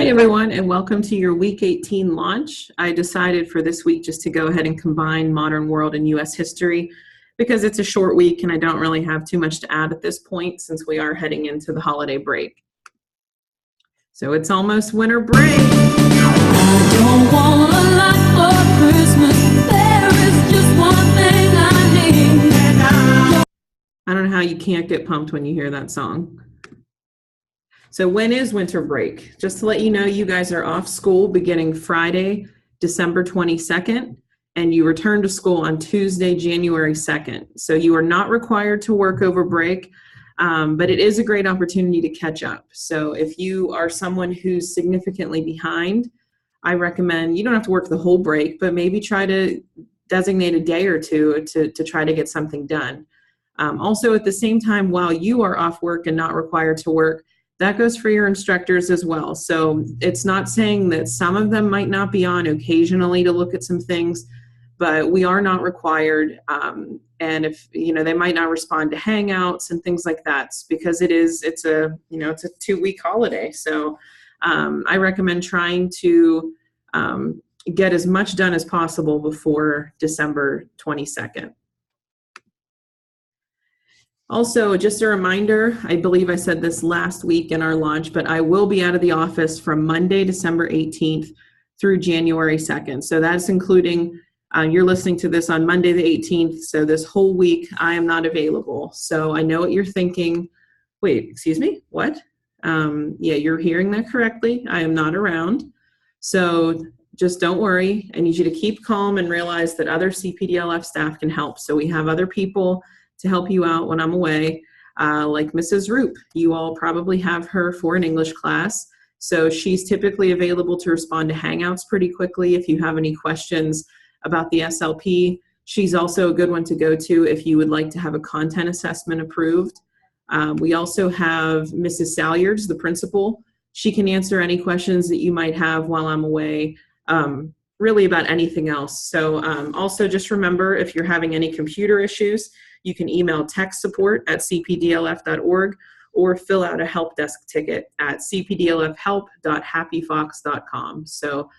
Hi, everyone, and welcome to your Week 18 launch. I decided for this week just to go ahead and combine modern world and U.S. history because it's a short week and I don't really have too much to add at this point since we are heading into the holiday break. So it's almost winter break. I don't want a lot for Christmas. There is just one thing I need. I don't know how you can't get pumped when you hear that song. So when is winter break? Just to let you know, you guys are off school beginning Friday, December 22nd, and you return to school on Tuesday, January 2nd. So you are not required to work over break, but it is a great opportunity to catch up. So if you are someone who's significantly behind, I recommend you don't have to work the whole break, but maybe try to designate a day or two to try to get something done. Also, at the same time, while you are off work and not required to work, that goes for your instructors as well. So it's not saying that some of them might not be on occasionally to look at some things, but we are not required. And if, they might not respond to Hangouts and things like that because it's a 2-week holiday. So I recommend trying to get as much done as possible before December 22nd. Also, just a reminder, I believe I said this last week in our launch, but I will be out of the office from Monday, December 18th through January 2nd. So that's including, you're listening to this on Monday the 18th, so this whole week I am not available. So I know what you're thinking. Wait, excuse me, what? Yeah, you're hearing that correctly. I am not around. So just don't worry. I need you to keep calm and realize that other CPDLF staff can help. So we have other people to help you out when I'm away, like Mrs. Roop. You all probably have her for an English class. So she's typically available to respond to Hangouts pretty quickly if you have any questions about the SLP. She's also a good one to go to if you would like to have a content assessment approved. We also have Mrs. Salyards, the principal. She can answer any questions that you might have while I'm away, really about anything else. So also just remember, if you're having any computer issues, you can email tech support at cpdlf.org or fill out a help desk ticket at cpdlfhelp.happyfox.com. So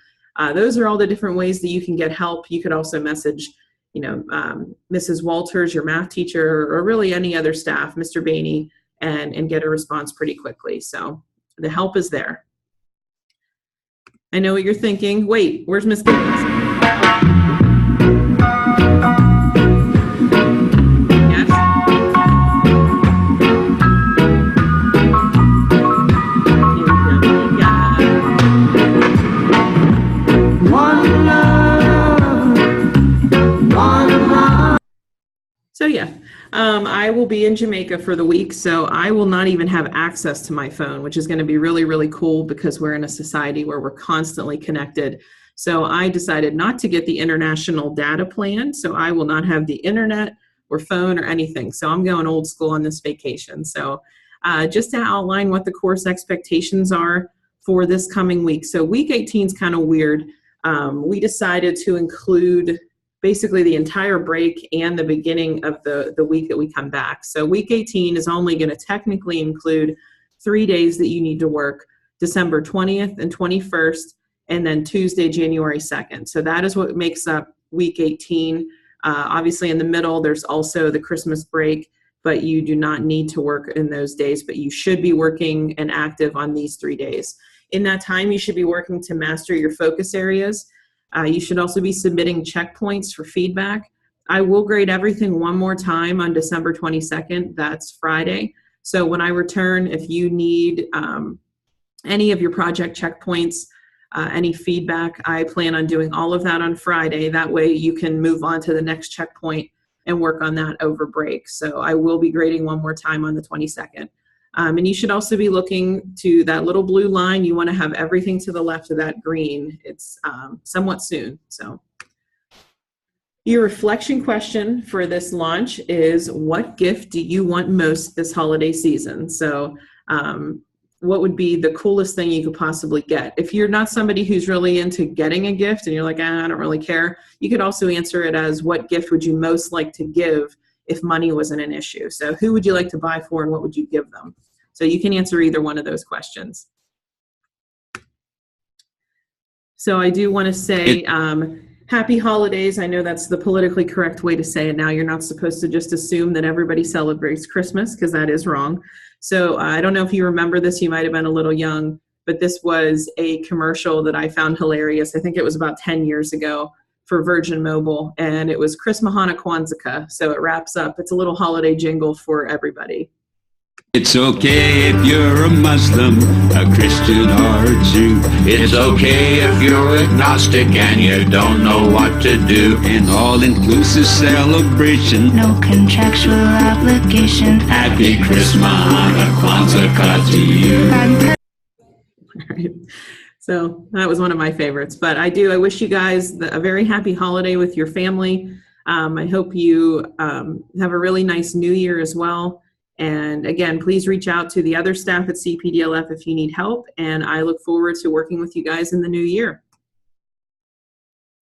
those are all the different ways that you can get help. You could also message, Mrs. Walters, your math teacher, or really any other staff, Mr. Bainey, and get a response pretty quickly. So the help is there. I know what you're thinking. Wait, where's Miss Gibbons? So yeah, I will be in Jamaica for the week, so I will not even have access to my phone, which is going to be really, really cool because we're in a society where we're constantly connected. So I decided not to get the international data plan, so I will not have the internet or phone or anything. So I'm going old school on this vacation. So just to outline what the course expectations are for this coming week. So week 18 is kind of weird. We decided to include basically the entire break and the beginning of the week that we come back. So week 18 is only going to technically include 3 days that you need to work, December 20th and 21st, and then Tuesday, January 2nd. So that is what makes up week 18. Obviously in the middle, there's also the Christmas break, but you do not need to work in those days, but you should be working and active on these 3 days. In that time, you should be working to master your focus areas. You should also be submitting checkpoints for feedback. I will grade everything one more time on December 22nd. That's Friday. So when I return, if you need any of your project checkpoints, any feedback, I plan on doing all of that on Friday. That way you can move on to the next checkpoint and work on that over break. So I will be grading one more time on the 22nd. And you should also be looking to that little blue line. You want to have everything to the left of that green. It's somewhat soon. So your reflection question for this launch is, what gift do you want most this holiday season? So what would be the coolest thing you could possibly get? If you're not somebody who's really into getting a gift and you're like, I don't really care, you could also answer it as, what gift would you most like to give if money wasn't an issue? So who would you like to buy for and what would you give them? So you can answer either one of those questions. So I do want to say happy holidays. I know that's the politically correct way to say it now. You're not supposed to just assume that everybody celebrates Christmas, because that is wrong. So I don't know if you remember this. You might have been a little young, but this was a commercial that I found hilarious. I think it was about 10 years ago for Virgin Mobile, and it was Chris Mahana Kwanzaa. So it wraps up. It's a little holiday jingle for everybody. It's okay if you're a Muslim, a Christian, or a Jew. It's okay if you're agnostic and you don't know what to do. An all-inclusive celebration. No contractual obligation. Happy Christmas, Kwanzaa to you. All right. So that was one of my favorites. But I wish you guys a very happy holiday with your family. I hope you have a really nice new year as well. And again, please reach out to the other staff at CPDLF if you need help. And I look forward to working with you guys in the new year.